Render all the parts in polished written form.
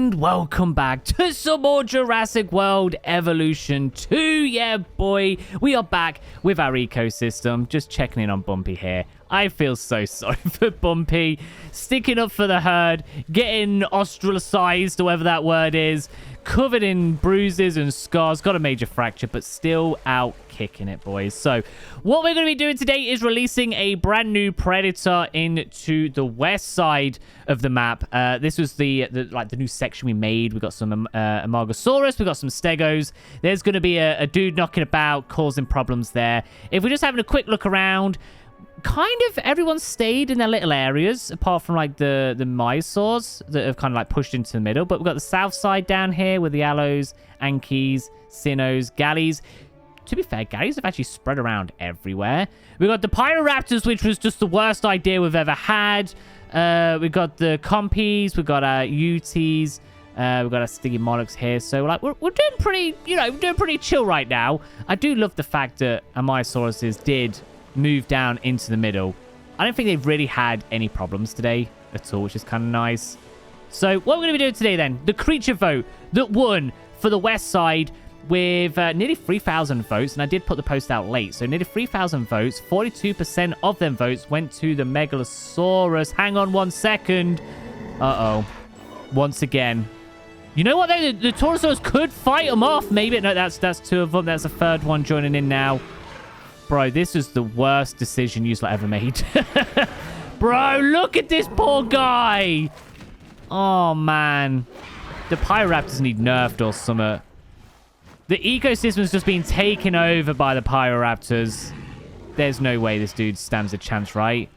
And welcome back to some more Jurassic World Evolution 2. Yeah, boy, we are back with our ecosystem. Just checking in on Bumpy here. I feel so sorry for Bumpy. Sticking up for the herd, getting ostracized, or whatever that word is. Covered in bruises and scars. Got a major fracture, but still out kicking it, boys. So what we're going to be doing today is releasing a brand new predator into the west side of the map. This was the new section we made. We got some Megalosaurus. We got some Stegos. There's going to be a dude knocking about, causing problems there. If we're just having a quick look around, kind of everyone stayed in their little areas, apart from like the Myosaurs that have kind of like pushed into the middle. But we've got the south side down here with the Allos, Ankies, Sinos, Gallies. To be fair, Gallies have actually spread around everywhere. We got the Pyroraptors, which was just the worst idea we've ever had. We got the Compies, we got our UTs, we've got our Stygimolochs here. So like we're doing pretty, doing pretty chill right now. I do love the fact that our Myosauruses did move down into the middle. I don't think they've really had any problems today at all, which is kind of nice. So what we're going to be doing today then, the creature vote that won for the west side with nearly 3,000 votes, and I did put the post out late, so nearly 3,000 votes. 42% of them votes went to the Megalosaurus. Hang on 1 second. Uh-oh. Once again. You know what, though? The Torosaurus could fight them off. Maybe. No, that's two of them. That's a third one joining in now. Bro, this is the worst decision you've ever made. Bro, look at this poor guy. Oh, man. The Pyroraptors need nerfed or something. The ecosystem's just been taken over by the Pyroraptors. There's no way this dude stands a chance, right?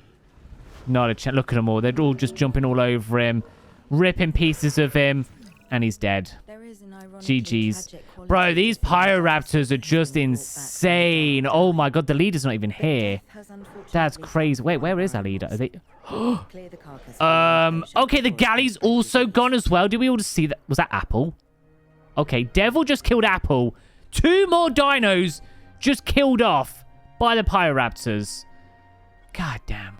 Not a chance. Look at them all. They're all just jumping all over him, ripping pieces of him, and he's dead. GG's. Bro, these Pyroraptors are just insane. Oh my god, the leader's not even here. That's crazy. Wait, where is our leader? Are they... Okay, the Galley's also gone as well. Did we all just see that? Was that Apple? Okay, Devil just killed Apple. 2 more dinos just killed off by the Pyroraptors. God damn.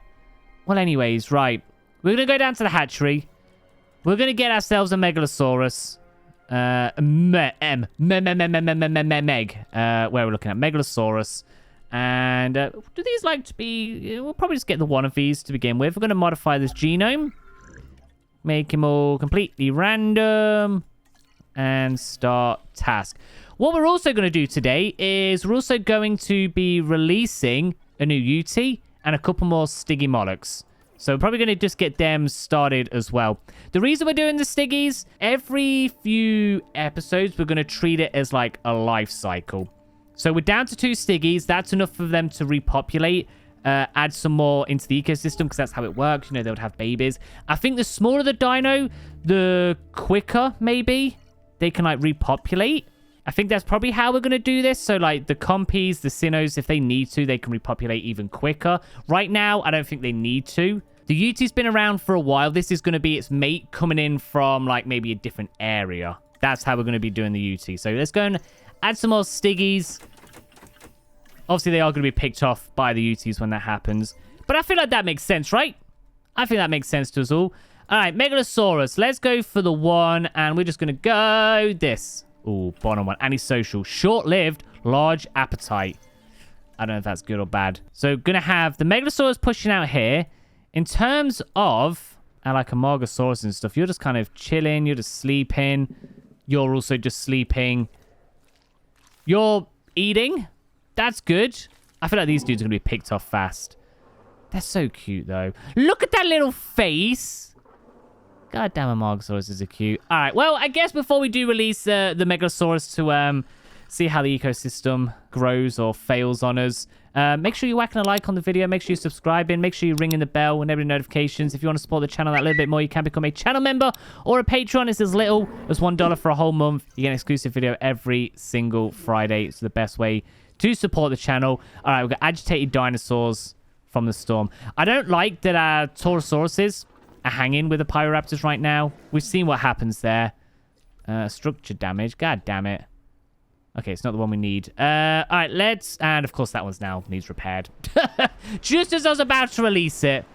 Well, anyways, right. We're going to go down to the hatchery. We're going to get ourselves a Megalosaurus. Where we're looking at Megalosaurus. And do these like to be... We'll probably just get the one of these to begin with. We're going to modify this genome. Make him all completely random. And start task. What we're also going to do today is we're also going to be releasing a new UT and a couple more Stygimolochs. So we're probably going to just get them started as well. The reason we're doing the Styggies, every few episodes, we're going to treat it as like a life cycle. So we're down to 2 Styggies. That's enough for them to repopulate. Add some more into the ecosystem because that's how it works. They would have babies. I think the smaller the dino, the quicker maybe they can like repopulate. I think that's probably how we're going to do this. So like the Compies, the Sinos, if they need to, they can repopulate even quicker. Right now, I don't think they need to. The UT's been around for a while. This is going to be its mate coming in from like maybe a different area. That's how we're going to be doing the UT. So let's go and add some more Styggies. Obviously, they are going to be picked off by the UTs when that happens. But I feel like that makes sense, right? I think that makes sense to us all. All right, Megalosaurus. Let's go for the one, and we're just going to go this. Ooh, bottom one. Antisocial. Short-lived, large appetite. I don't know if that's good or bad. So, going to have the Megalosaurus pushing out here. In terms of, like a Margosaurus and stuff, you're just kind of chilling. You're just sleeping. You're also just sleeping. You're eating. That's good. I feel like these dudes are going to be picked off fast. They're so cute, though. Look at that little face. God damn, Margosaurus is cute. All right, well, I guess before we do release the Megalosaurus to see how the ecosystem grows or fails on us, make sure you're whacking a like on the video. Make sure you're subscribing. Make sure you're ringing the bell and every notifications. If you want to support the channel that little bit more, you can become a channel member or a Patreon. It's as little as $1 for a whole month. You get an exclusive video every single Friday. It's the best way to support the channel. All right, we've got agitated dinosaurs from the storm. I don't like that our Taurosauruses are hanging with the Pyroraptors right now. We've seen what happens there. Structure damage. God damn it. Okay, it's not the one we need. All right, let's... And, of course, that one's now needs repaired. Just as I was about to release it.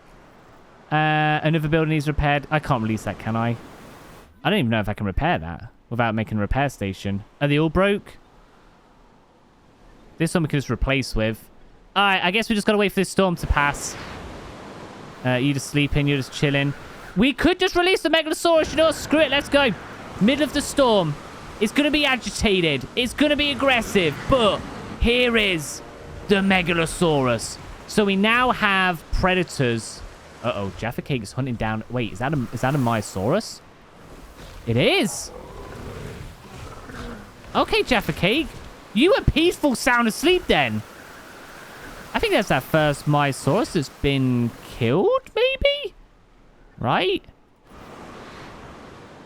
Another building needs repaired. I can't release that, can I? I don't even know if I can repair that without making a repair station. Are they all broke? This one we can just replace with. Alright, I guess we just gotta wait for this storm to pass. You just sleeping, you're just chilling. We could just release the Megalosaurus. You know what? Screw it, let's go. Middle of the storm. It's gonna be agitated. It's gonna be aggressive. But here is the Megalosaurus. So we now have predators. Uh-oh, Jaffa Cake is hunting down... Wait, is that a Myosaurus? It is. Okay, Jaffa Cake. You were peaceful, sound asleep then. I think that's that first Myosaurus that's been killed, maybe? Right?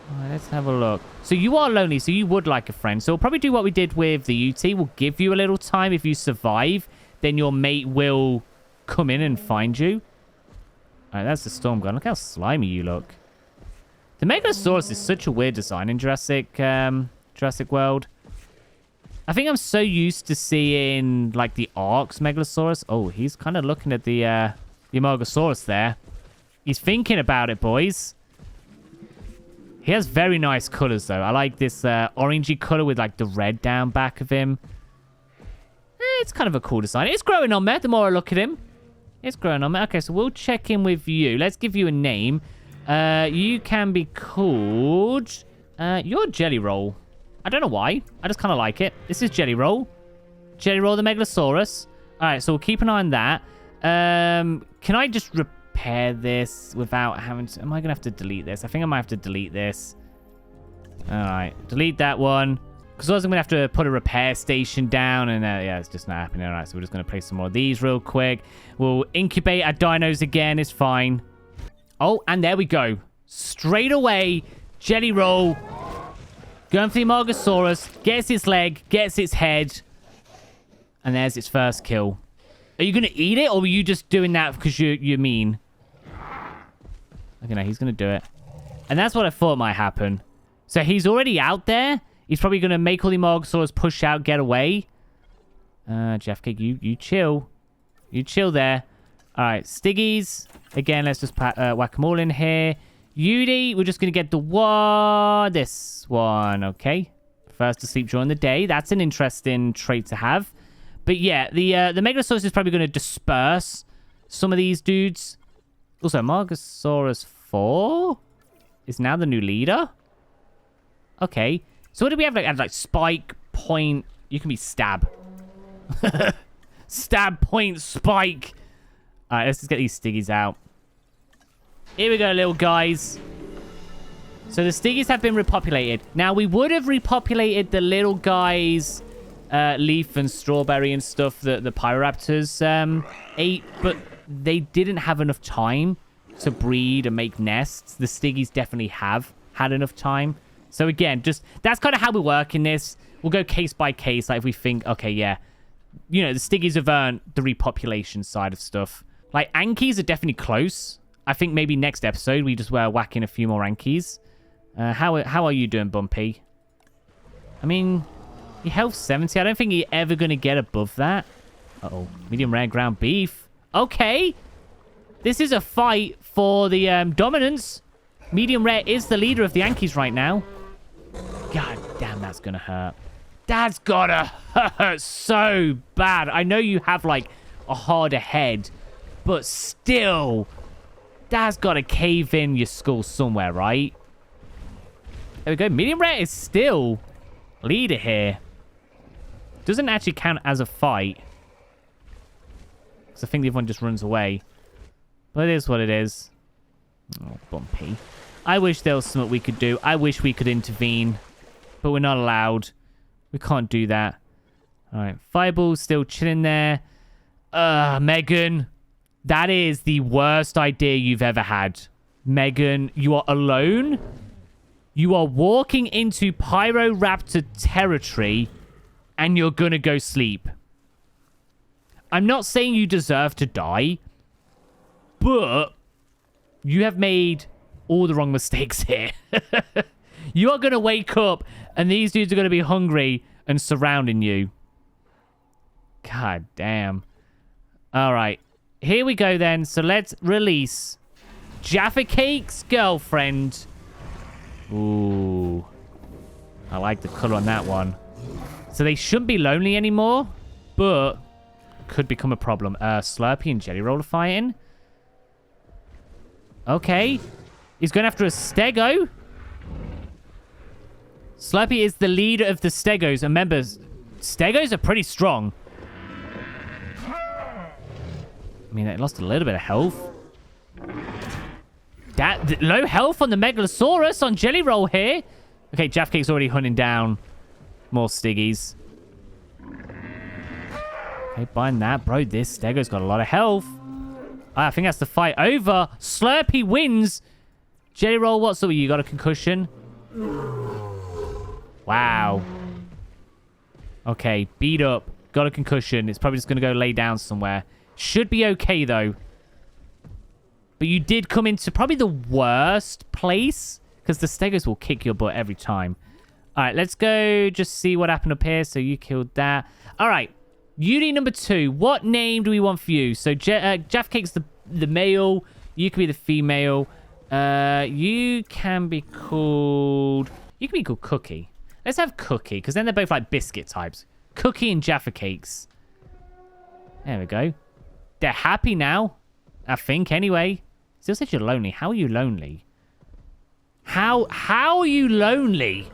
All right, let's have a look. So you are lonely, so you would like a friend. So we'll probably do what we did with the UT. We'll give you a little time. If you survive, then your mate will come in and find you. All right, that's the storm gun. Look how slimy you look. The Megalosaurus is such a weird design in Jurassic World. I think I'm so used to seeing, like, the Arks Megalosaurus. Oh, he's kind of looking at the Megalosaurus there. He's thinking about it, boys. He has very nice colors, though. I like this orangey color with, like, the red down back of him. It's kind of a cool design. It's growing on me the more I look at him. It's growing on me. Okay, so we'll check in with you. Let's give you a name. You can be called... you're Jelly Roll. I don't know why. I just kind of like it. This is Jelly Roll. Jelly Roll the Megalosaurus. All right, so we'll keep an eye on that. Can I just repair this without having to... Am I going to have to delete this? I think I might have to delete this. All right, delete that one. Because otherwise I'm going to have to put a repair station down. And yeah, it's just not happening. All right, so we're just going to place some more of these real quick. We'll incubate our dinos again. It's fine. Oh, and there we go. Straight away, Jelly Roll. Going for the Megalosaurus. Gets its leg. Gets its head. And there's its first kill. Are you going to eat it? Or were you just doing that because you're mean? Okay, no, he's going to do it. And that's what I thought might happen. So he's already out there. He's probably going to make all the Megalosaurus push out, get away. Jeff Cake, you chill. You chill there. All right, Stiggies. Again, let's just whack them all in here. Yudi, we're just going to get this one, okay? First to sleep during the day. That's an interesting trait to have. But yeah, the Megalosaurus is probably going to disperse some of these dudes. Also, Megalosaurus 4 is now the new leader. Okay. So what do we have? Like spike, point. You can be stab. Stab, point, spike. All right, let's just get these Stiggies out. Here we go, little guys. So the Stiggies have been repopulated. Now, we would have repopulated the little guys, Leaf and Strawberry and stuff that the Pyroraptors ate, but they didn't have enough time to breed and make nests. The Stiggies definitely have had enough time. So again, just that's kind of how we work in this. We'll go case by case. Like if we think, okay, yeah, you know, the Stiggies have earned the repopulation side of stuff. Like Ankies are definitely close. I think maybe next episode we just whack in a few more Ankies. How are you doing, Bumpy? I mean, your health's 70. I don't think you're ever going to get above that. Uh-oh. Medium rare ground beef. Okay. This is a fight for the dominance. Medium rare is the leader of the Yankees right now. God damn, that's going to hurt. That's got to hurt so bad. I know you have, like, a harder head, but still, that's got to cave in your skull somewhere, right? There we go. Medium rare is still leader here. Doesn't actually count as a fight. Because I think the other one just runs away. But it is what it is. Oh, Bumpy. I wish there was something we could do. I wish we could intervene. But we're not allowed. We can't do that. Alright. Fireball's still chilling there. Megan. That is the worst idea you've ever had. Megan, you are alone. You are walking into Pyroraptor territory. And you're gonna go sleep. I'm not saying you deserve to die. But you have made all the wrong mistakes here. You are going to wake up and these dudes are going to be hungry and surrounding you. God damn. All right. Here we go then. So let's release Jaffa Cake's girlfriend. Ooh. I like the color on that one. So they shouldn't be lonely anymore, but could become a problem. Slurpee and Jelly Roll are fighting. Okay. He's going after a Stego. Slurpee is the leader of the Stegos. And remember, Stegos are pretty strong. I mean, they lost a little bit of health. That low health on the Megalosaurus on Jelly Roll here. Okay, Jaffcake's already hunting down more Stiggies. Okay, behind that, bro, this Stego's got a lot of health. I think that's the fight over. Slurpee wins. Jelly Roll, what's up? You got a concussion? Wow. Okay, beat up. Got a concussion. It's probably just going to go lay down somewhere. Should be okay, though. But you did come into probably the worst place, because the Stegos will kick your butt every time. All right, let's go just see what happened up here. So you killed that. All right, unit number 2. What name do we want for you? So Jaffcake's the male. You can be the female. You can be called... You can be called Cookie. Let's have Cookie, because then they're both like biscuit types. Cookie and Jaffa Cakes. There we go. They're happy now, I think, anyway. Still said you're lonely. How are you lonely? How are you lonely?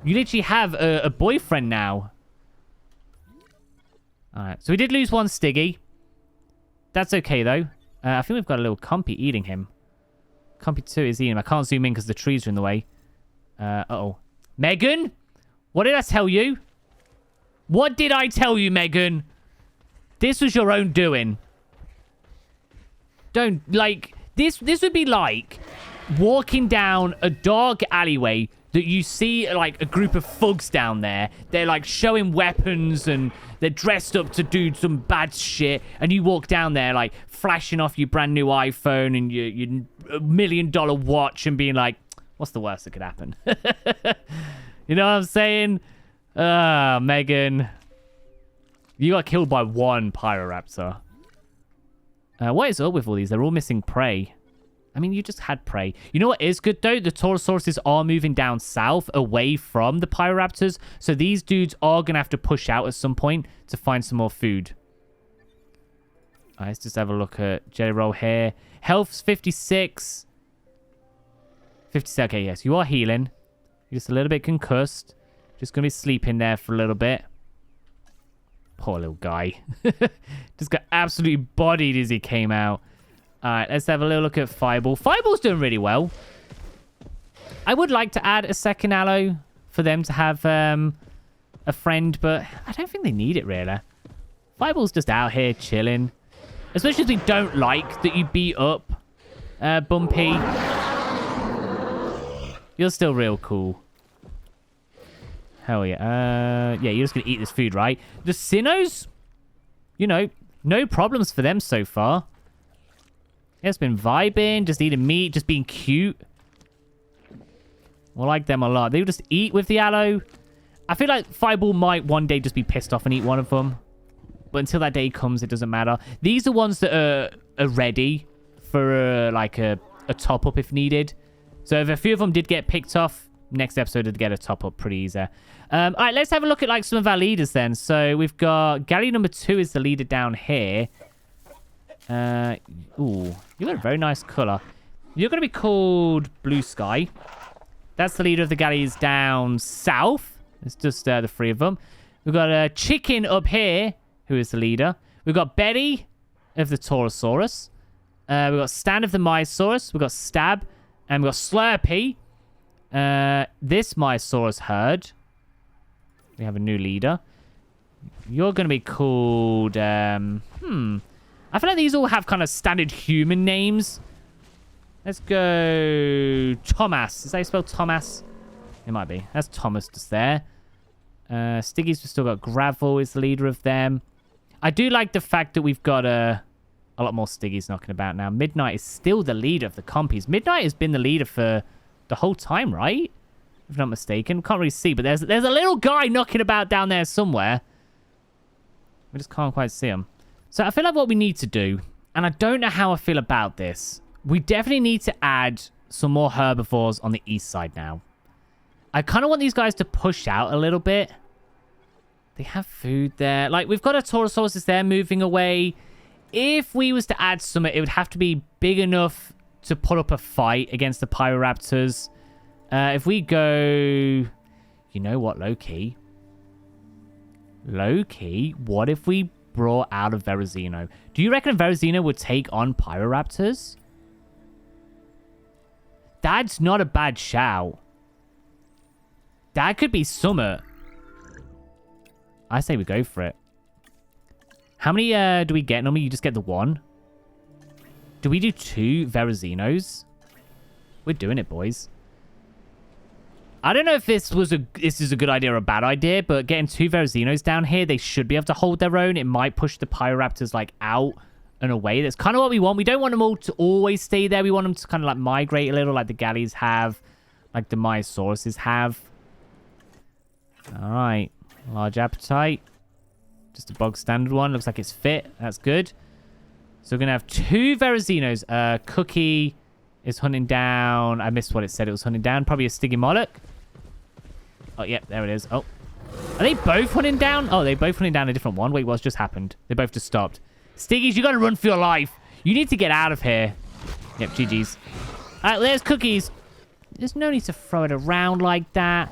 You literally have a boyfriend now. Alright, so we did lose one Stiggy. That's okay, though. I think we've got a little Compy eating him. Compy 2 is eating him. I can't zoom in because the trees are in the way. Uh-oh. Megan? What did I tell you? What did I tell you, Megan? This was your own doing. Don't, like... This would be like walking down a dark alleyway that you see, like, a group of thugs down there. They're, like, showing weapons and they're dressed up to do some bad shit. And you walk down there, like, flashing off your brand new iPhone and your $1 million watch and being like, what's the worst that could happen? You know what I'm saying? Megan. You got killed by one Pyroraptor. What is up with all these? They're all missing prey. I mean, you just had prey. You know what is good, though? The Taurosauruses are moving down south away from the Pyroraptors. So these dudes are going to have to push out at some point to find some more food. All right, let's just have a look at Jelly Roll here. Health's 56. 57. Okay, yes, you are healing. You're just a little bit concussed. Just going to be sleeping there for a little bit. Poor little guy. Just got absolutely bodied as he came out. All right, let's have a little look at Fireball. Fireball's doing really well. I would like to add a second aloe for them to have a friend, but I don't think they need it, really. Fireball's just out here chilling. Especially as we don't like that you beat up Bumpy. You're still real cool. Hell yeah. Yeah, you're just going to eat this food, right? The Sinnohs, you know, no problems for them so far. Yeah, it's been vibing, just eating meat, just being cute. I like them a lot. They just eat with the aloe. I feel like Fireball might one day just be pissed off and eat one of them. But until that day comes, it doesn't matter. These are ones that are ready for like a top-up if needed. So if a few of them did get picked off, next episode would get a top-up pretty easy. All right, let's have a look at like some of our leaders then. So we've got Galley number 2 is the leader down here. Ooh, you got a very nice color. You're going to be called Blue Sky. That's the leader of the galleys down south. It's just the 3 of them. We've got a Chicken up here, who is the leader. We've got Betty of the Taurosaurus. We've got Stan of the Myosaurus. We've got Stab. And we've got Slurpee. This Myosaurus herd. We have a new leader. You're going to be called... I feel like these all have kind of standard human names. Let's go... Thomas. Is that how you spell Thomas? It might be. That's Thomas just there. Stiggy's still got Gravel is the leader of them. I do like the fact that we've got a lot more Stiggies knocking about now. Midnight is still the leader of the compies. Midnight has been the leader for the whole time, right? If I'm not mistaken. Can't really see, but there's a little guy knocking about down there somewhere. We just can't quite see him. So I feel like what we need to do, and I don't know how I feel about this, we definitely need to add some more herbivores on the east side now. I kind of want these guys to push out a little bit. They have food there. Like, we've got a Torosaurus there moving away. If we was to add some, it would have to be big enough to put up a fight against the Pyroraptors. If we go... You know what, low-key? Low-key, what if we brought out a Therizino? Do you reckon Therizino would take on Pyroraptors? That's not a bad shout. That could be summer. I say we go for it. How many do we get? Normally you just get the one. Do we do 2 Therizinos? We're doing it, boys. I don't know if this is a good idea or a bad idea, but getting 2 Therizinos down here, they should be able to hold their own. It might push the Pyroraptors like out and away. That's kind of what we want. We don't want them all to always stay there. We want them to kind of like migrate a little, like the Gallies have, like the Myosauruses have. All right, large appetite. Just a bog standard one. Looks like it's fit. That's good. So we're gonna have 2 Therizinos. Cookie is hunting down. I missed what it said. It was hunting down. Probably a Stygimoloch. Oh, yep, there it is. Oh. Are they both hunting down? Oh, they both hunting down a different one. Wait, what's just happened? They both just stopped. Stiggies, you gotta run for your life. You need to get out of here. Yep, GG's. All right, there's Cookies. There's no need to throw it around like that.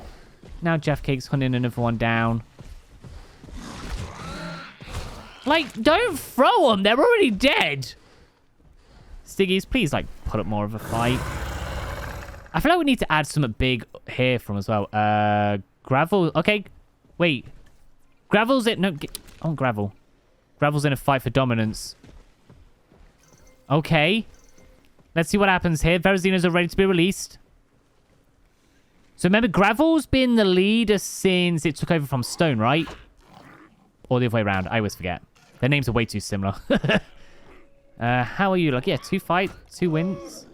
Now Jeff Cake's hunting another one down. Like, don't throw them. They're already dead. Stiggies, please, like, put up more of a fight. I feel like we need to add something big here from as well. Gravel. Okay. Wait. Gravel's it. No, I want Gravel. Gravel's in a fight for dominance. Okay. Let's see what happens here. Therizinos are ready to be released. So remember, Gravel's been the leader since it took over from Stone, right? Or the other way around. I always forget. Their names are way too similar. How are you? Like, yeah, 2 fights, 2 wins.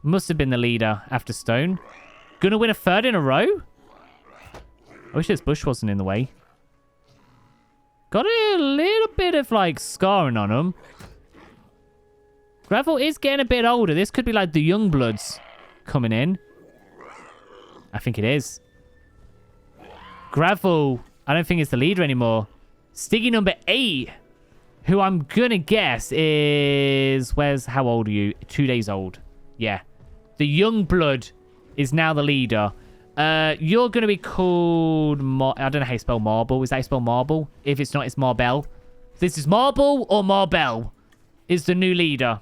Must have been the leader after Stone. Gonna win a 3rd in a row? I wish this bush wasn't in the way. Got a little bit of, like, scarring on him. Gravel is getting a bit older. This could be, like, the young bloods coming in. I think it is. Gravel, I don't think it's the leader anymore. Stiggy number 8, who I'm gonna guess is... How old are you? 2 days old. Yeah. The young blood is now the leader. You're gonna be called... I don't know how you spell marble. Is that how you spell marble? If it's not, it's Marbell. This is Marble or Marbell is the new leader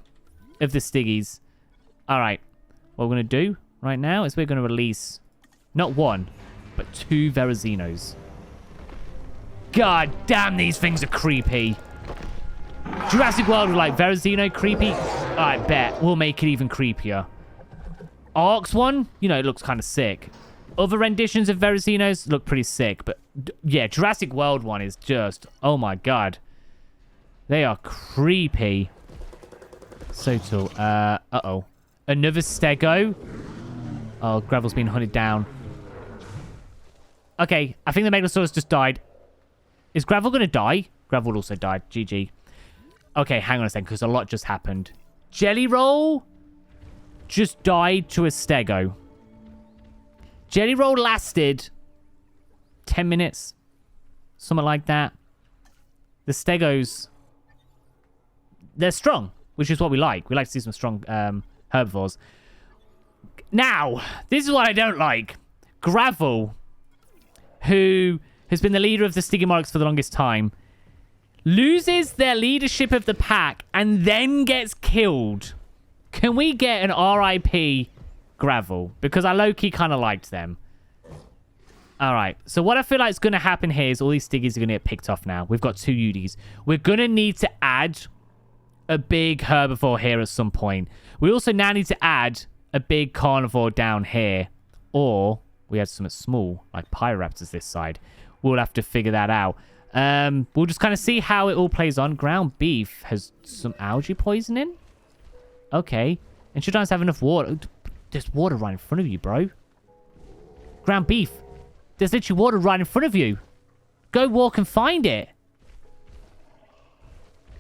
of the Stiggies. All right. What we're gonna do right now is we're gonna release not 1, but 2 Therizinos. God damn, these things are creepy. Jurassic World was like, Therizino creepy? I bet. We'll make it even creepier. Arx one, you know, it looks kind of sick. Other renditions of Therizinos look pretty sick. But, yeah, Jurassic World one is just... Oh, my God. They are creepy. So tall. Uh-oh. Another Stego. Oh, Gravel's been hunted down. Okay, I think the Megalosaurus just died. Is Gravel going to die? Gravel also died. GG. Okay, hang on a second, because a lot just happened. Jelly Roll just died to a Stego. Jelly Roll lasted 10 minutes. Something like that. The Stegos, they're strong, which is what we like. We like to see some strong herbivores. Now, this is what I don't like. Gravel, who has been the leader of the Stygimolochs for the longest time, loses their leadership of the pack and then gets killed. Can we get an RIP Gravel? Because I low-key kind of liked them. All right. So what I feel like is going to happen here is all these Stiggies are going to get picked off now. We've got 2 UDs. We're going to need to add a big herbivore here at some point. We also now need to add a big carnivore down here. Or we had something small, like Pyroraptors this side. We'll have to figure that out. We'll just kind of see how it all plays on. Ground beef has some algae poisoning. Okay. And should I have enough water? There's water right in front of you, bro. Ground beef. There's literally water right in front of you. Go walk and find it.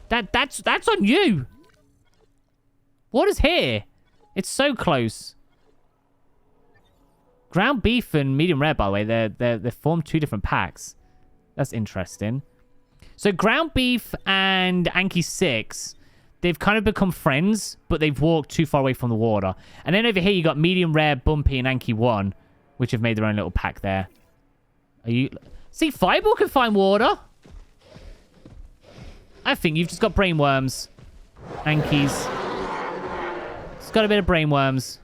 That's on you. Water's here. It's so close. Ground beef and medium rare, by the way, they form two different packs. That's interesting. So ground beef and Anki 6, they've kind of become friends, but they've walked too far away from the water. And then over here, you got medium rare, Bumpy, and Anki 1, which have made their own little pack there. Are you... See, Fireball can find water. I think you've just got brainworms. Anki's. It's got a bit of brainworms.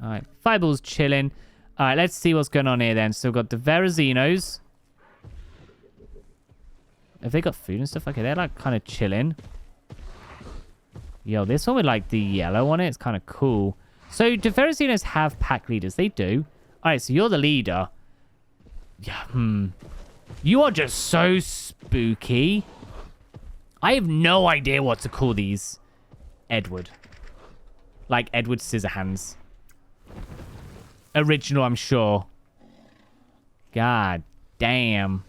All right, Fireball's chilling. All right, let's see what's going on here then. So we've got the Therizinosaurus. Have they got food and stuff? Okay, they're like kind of chilling. Yo, this one with like the yellow on it, it's kind of cool. So do Therizinosaurus have pack leaders? They do. All right, so you're the leader. Yeah, You are just so spooky. I have no idea what to call these. Edward. Like Edward Scissorhands. Original, I'm sure. God damn.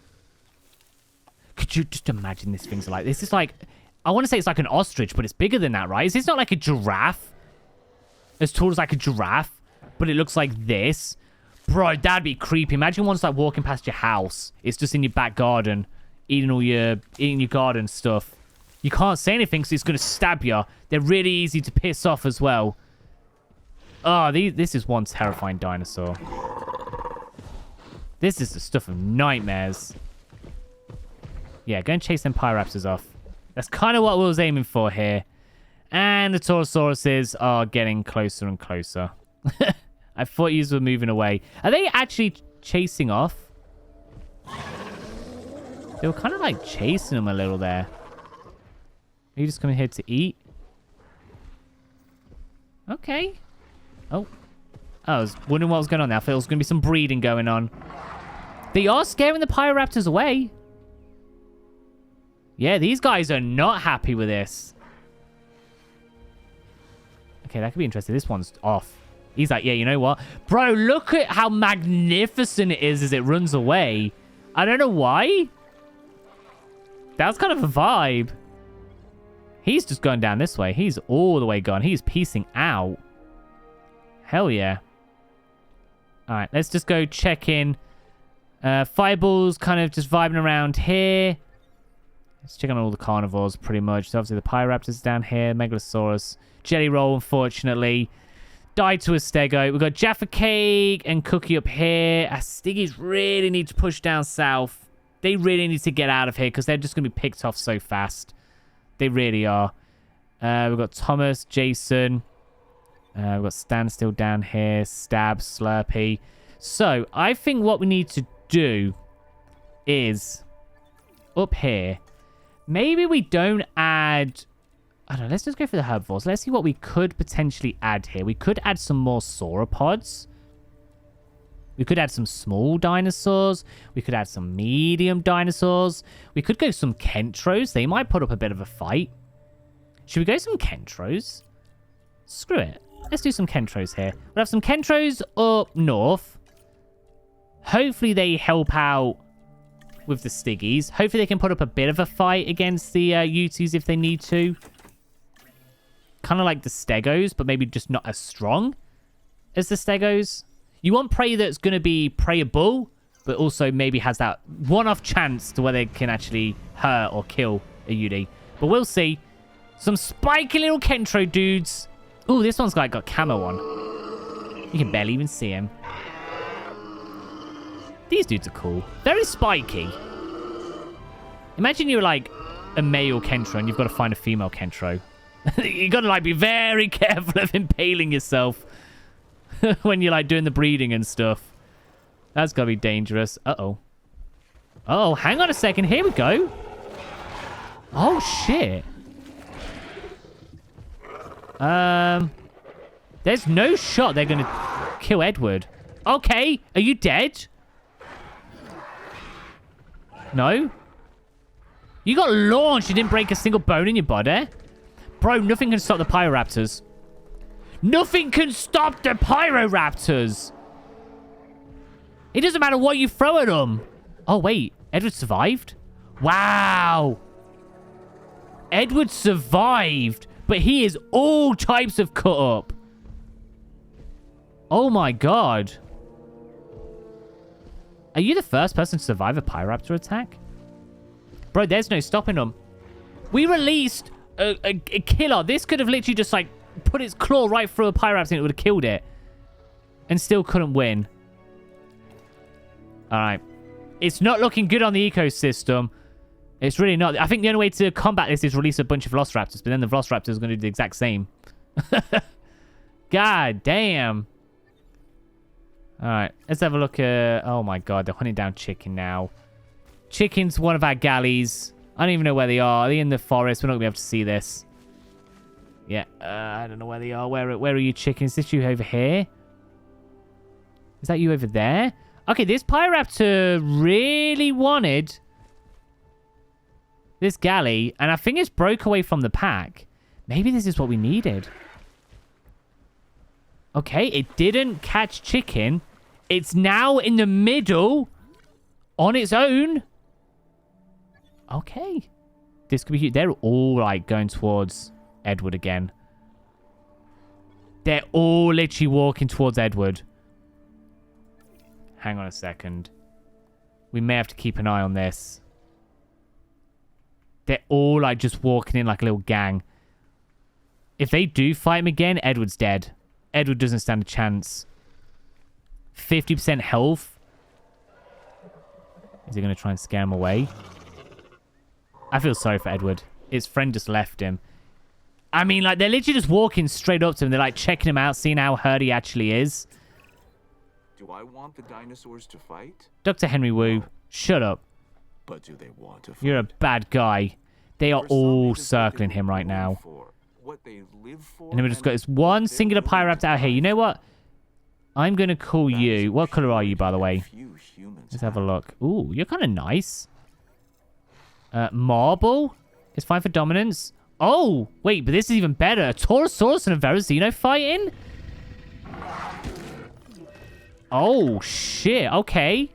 Could you just imagine this thing's like... This is like... I want to say it's like an ostrich, but it's bigger than that, right? Is this not like a giraffe? As tall as like a giraffe, but it looks like this. Bro, that'd be creepy. Imagine one's like walking past your house. It's just in your back garden. Eating your garden stuff. You can't say anything because it's going to stab you. They're really easy to piss off as well. Oh, this is one terrifying dinosaur. This is the stuff of nightmares. Yeah, go and chase them Pyroraptors off. That's kind of what we was aiming for here. And the Taurosauruses are getting closer and closer. I thought you were moving away. Are they actually chasing off? They were kind of like chasing them a little there. Are you just coming here to eat? Okay. Oh. I was wondering what was going on there. I thought there was going to be some breeding going on. They are scaring the Pyroraptors away. Yeah, these guys are not happy with this. Okay, that could be interesting. This one's off. He's like, yeah, you know what? Bro, look at how magnificent it is as it runs away. I don't know why. That's kind of a vibe. He's just going down this way. He's all the way gone. He's piecing out. Hell yeah. All right, let's just go check in. Fireball's kind of just vibing around here. Let's check on all the carnivores pretty much. So obviously the Pyroraptors down here. Megalosaurus. Jelly Roll, unfortunately. Died to a stego. We've got Jaffa Cake and Cookie up here. Our Stiggies really need to push down south. They really need to get out of here because they're just going to be picked off so fast. They really are. We've got Thomas, Jason. We've got Standstill down here. Stab, Slurpee. So, I think what we need to do is up here. Maybe we don't add... I don't know. Let's just go for the herbivores. Let's see what we could potentially add here. We could add some more sauropods. We could add some small dinosaurs. We could add some medium dinosaurs. We could go some Kentros. They might put up a bit of a fight. Should we go some Kentros? Screw it. Let's do some Kentros here. We'll have some Kentros up north. Hopefully they help out with the Stiggies. Hopefully they can put up a bit of a fight against the Utis if they need to. Kind of like the Stegos, but maybe just not as strong as the Stegos. You want prey that's going to be preyable, but also maybe has that one-off chance to where they can actually hurt or kill a Udi. But we'll see. Some spiky little Kentro dudes. Ooh, this one's like got camo on. You can barely even see him. These dudes are cool. Very spiky. Imagine you're like a male Kentro and you've got to find a female Kentro. You got to like be very careful of impaling yourself when you're like doing the breeding and stuff. That's got to be dangerous. Uh-oh. Oh, hang on a second. Here we go. Oh, shit. There's no shot they're going to kill Edward. Okay. Are you dead? No? You got launched. You didn't break a single bone in your body. Bro, nothing can stop the Pyroraptors. Nothing can stop the Pyroraptors. It doesn't matter what you throw at them. Oh, wait. Edward survived? Wow. Edward survived, but he is all types of cut up. Oh my god. Are you the first person to survive a Pyroraptor attack? Bro, there's no stopping them. We released a killer. This could have literally just, like, put its claw right through a Pyroraptor and it would have killed it. And still couldn't win. Alright. It's not looking good on the ecosystem. It's really not. I think the only way to combat this is release a bunch of Velociraptors. But then the Velociraptor is going to do the exact same. God damn. Alright. Let's have a look at... Oh my god. They're hunting down chicken now. Chicken's one of our galleys. I don't even know where they are. Are they in the forest? We're not going to be able to see this. Yeah. I don't know where they are. Where are you, chicken? Is this you over here? Is that you over there? Okay, this Pyroraptor really wanted this galley, and I think it's broke away from the pack. Maybe this is what we needed. Okay, it didn't catch chicken. It's now in the middle on its own. Okay. This could be huge. They're all, like, going towards Edward again. They're all literally walking towards Edward. Hang on a second. We may have to keep an eye on this. They're all, like, just walking in like a little gang. If they do fight him again, Edward's dead. Edward doesn't stand a chance. 50% health. Is he going to try and scare him away? I feel sorry for Edward. His friend just left him. I mean, like, they're literally just walking straight up to him. They're, like, checking him out, seeing how hurt he actually is. Do I want the dinosaurs to fight? Dr. Henry Wu, shut up. But do they want to fight? You're a bad guy. They are all circling him right now. What they live for, and then we just got this one singular Pyroraptor out here. You know what? I'm going to call you... What color are you, by the way? Let's have a look. Ooh, you're kind of nice. Marble is fine for dominance. Oh, wait, but this is even better. A Torosaurus and a Therizino fighting? Oh, shit. Okay.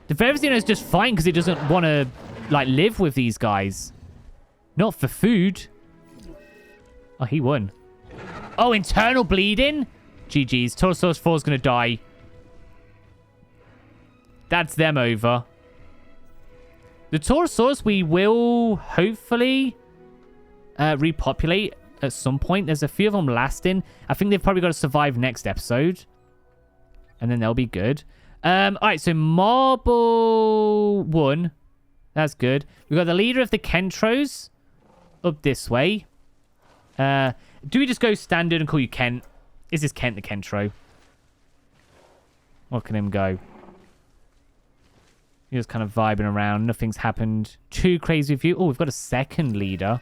The Therizino is just fine because it doesn't want to, like, live with these guys. Not for food. Oh, he won. Oh, internal bleeding? GG's. Torosaurus 4 is going to die. That's them over. The Torosaurus, we will hopefully repopulate at some point. There's a few of them lasting. I think they've probably got to survive next episode. And then they'll be good. Alright, so Marble 1. That's good. We've got the leader of the Kentros up this way. Do we just go standard and call you Kent? Is this Kent the Kentro? What can him go? You're just kind of vibing around. Nothing's happened too crazy with you. Oh, we've got a second leader.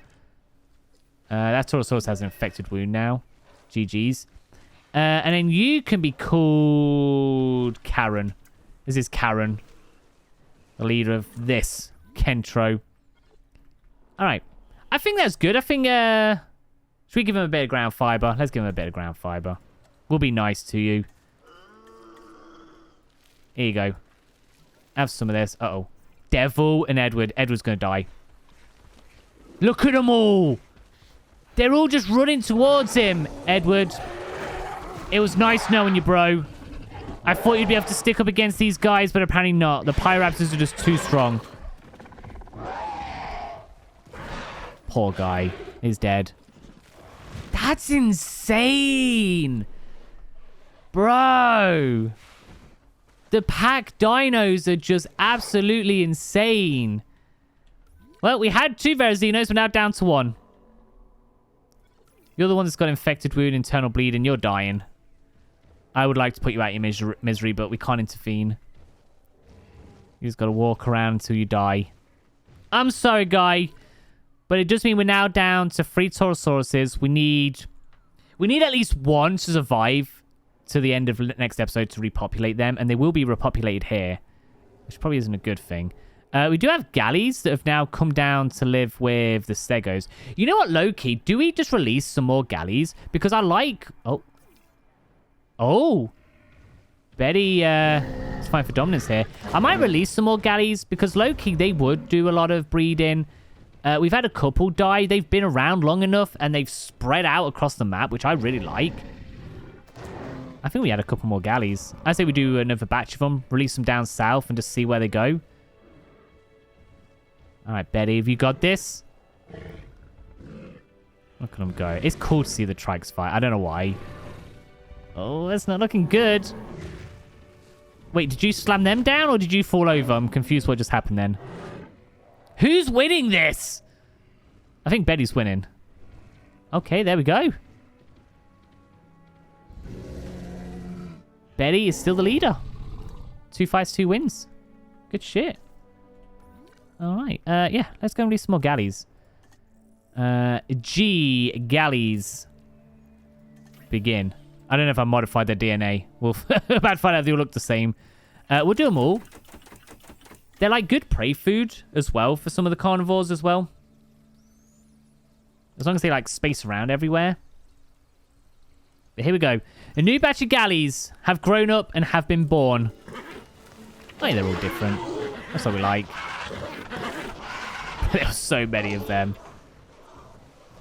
That Torosaurus has an infected wound now. GG's. And then you can be called Karen. This is Karen. The leader of this Kentro. Alright. I think that's good. I think, should we give him a bit of ground fiber? Let's give him a bit of ground fiber. We'll be nice to you. Here you go. Have some of this. Uh-oh. Devil and Edward. Edward's going to die. Look at them all. They're all just running towards him, Edward. It was nice knowing you, bro. I thought you'd be able to stick up against these guys, but apparently not. The Pyroraptors are just too strong. Poor guy. He's dead. That's insane. Bro. The pack dinos are just absolutely insane. Well, we had 2 Therizinos. We're now down to 1. You're the one that's got infected wound, internal bleed, and you're dying. I would like to put you out your misery, but we can't intervene. You just got to walk around until you die. I'm sorry, guy. But it does mean we're now down to 3 Taurosauruses. We need at least 1 to survive to the end of the next episode to repopulate them. And they will be repopulated here, which probably isn't a good thing. We do have galleys that have now come down to live with the Stegos. You know what, Loki? Do we just release some more galleys? Because I like... Oh. Betty, it's fine for dominance here. I might release some more galleys because Loki, they would do a lot of breeding. We've had a couple die. They've been around long enough and they've spread out across the map, which I really like. I think we had a couple more galleys. I say we do another batch of them, release them down south, and just see where they go. All right, Betty, have you got this? Look at them go. It's cool to see the trikes fight. I don't know why. Oh, that's not looking good. Wait, did you slam them down or did you fall over? I'm confused what just happened then. Who's winning this? I think Betty's winning. Okay, there we go. Betty is still the leader. 2 fights, 2 wins. Good shit. All right. Yeah, let's go and release some more galleys. Galleys. Begin. I don't know if I modified their DNA. We'll about to find out if they all look the same. We'll do them all. They're like good prey food as well for some of the carnivores as well. As long as they like space around everywhere. But here we go. A new batch of galleys have grown up and have been born. I think they're all different. That's what we like. There are so many of them.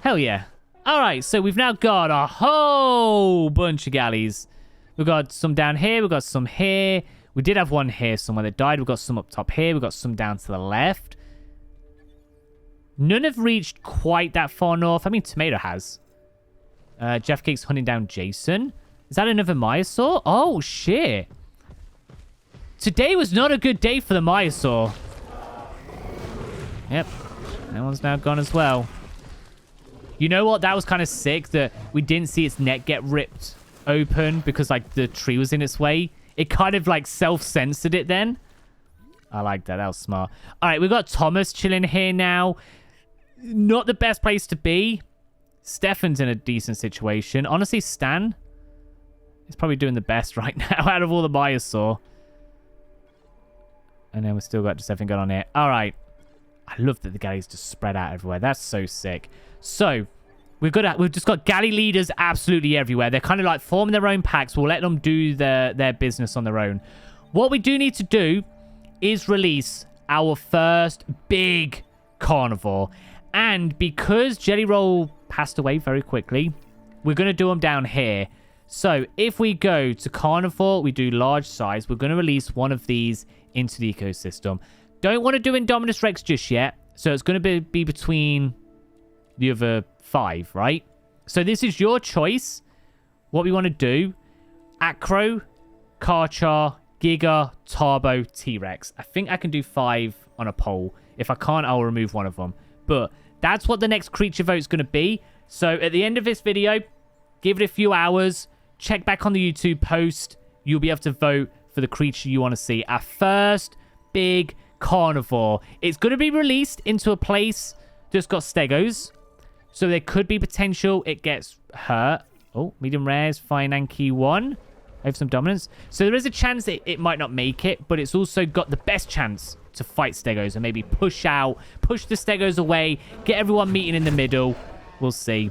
Hell yeah. All right, so we've now got a whole bunch of galleys. We've got some down here. We've got some here. We did have one here somewhere that died. We've got some up top here. We've got some down to the left. None have reached quite that far north. I mean, Tomato has. Jeff Cake's hunting down Jason. Is that another Myosaur? Oh, shit. Today was not a good day for the Myosaur. Yep. That one's now gone as well. You know what? That was kind of sick that we didn't see its neck get ripped open because, like, the tree was in its way. It kind of, like, self-censored it then. I like that. That was smart. All right, we've got Thomas chilling here now. Not the best place to be. Stefan's in a decent situation. Honestly, Stan is probably doing the best right now out of all the Myosaur. And then we've still got just everything going on here. All right. I love that the galleys just spread out everywhere. That's so sick. So, we've just got galley leaders absolutely everywhere. They're kind of like forming their own packs. We'll let them do their business on their own. What we do need to do is release our first big carnivore. And because Jelly Roll passed away very quickly, we're going to do them down here. So, if we go to carnivore, we do large size. We're going to release one of these into the ecosystem. Don't want to do Indominus Rex just yet. So, it's going to be between the other 5, right? So, this is your choice. What we want to do. Acro, Karchar, Giga, Turbo, T-Rex. I think I can do 5 on a poll. If I can't, I'll remove one of them. But that's what the next creature vote is going to be. So at the end of this video, give it a few hours. Check back on the YouTube post. You'll be able to vote for the creature you want to see. Our first big carnivore. It's going to be released into a place that's got stegos. So there could be potential it gets hurt. Oh, medium rares, fine and key 1. I have some dominance. So there is a chance that it might not make it, but it's also got the best chance to fight stegos and maybe push the stegos away, get everyone meeting in the middle. We'll see.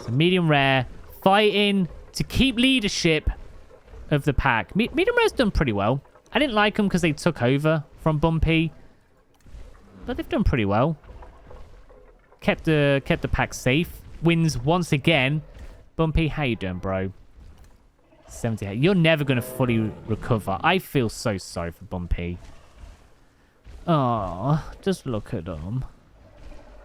So medium rare, fighting to keep leadership of the pack. Medium rare's done pretty well. I didn't like them because they took over from Bumpy, but they've done pretty well. Kept the pack safe. Wins once again. Bumpy, how you doing, bro? 78. You're never going to fully recover. I feel so sorry for Bumpy. Oh, just look at them.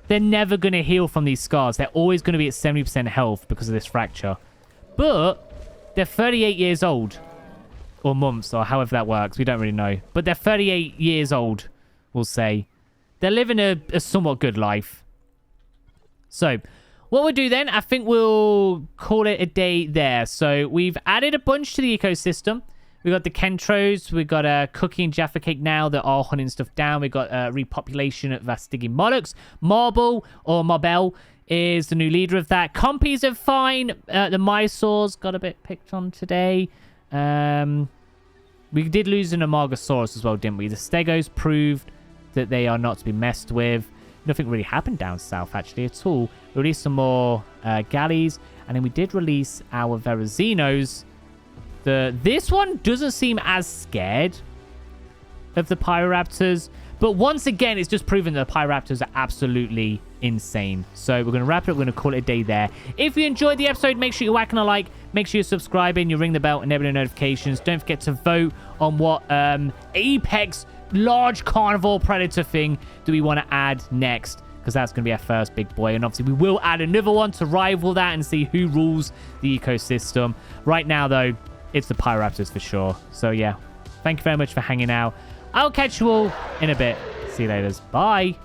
They're never going to heal from these scars. They're always going to be at 70% health because of this fracture. But they're 38 years old. Or months, or however that works. We don't really know. But they're 38 years old, we'll say. They're living a somewhat good life. So, what we'll do then, I think we'll call it a day there. So, we've added a bunch to the ecosystem. We got the Kentros. We got Cookie and Jaffa Cake now that are hunting stuff down. We got repopulation of Vastiggy Mollux. Marble or Marbel is the new leader of that. Compies are fine. The Myosaurs got a bit picked on today. We did lose an Megalosaurus as well, didn't we? The Stegos proved that they are not to be messed with. Nothing really happened down south actually at all. We released some more galleys, and then we did release our Therizinos. This one doesn't seem as scared of the Pyroraptors, but once again, it's just proven that the Pyroraptors are absolutely insane. So we're going to wrap it up. We're going to call it a day there. If you enjoyed the episode, make sure you're whacking a like. Make sure you're subscribing. You ring the bell, enable notifications. Don't forget to vote on what apex large carnivore predator thing do we want to add next, because that's going to be our first big boy. And obviously we will add another one to rival that and see who rules the ecosystem. Right now, though, it's the Pyroraptors for sure. So yeah, thank you very much for hanging out. I'll catch you all in a bit. See you later. Bye.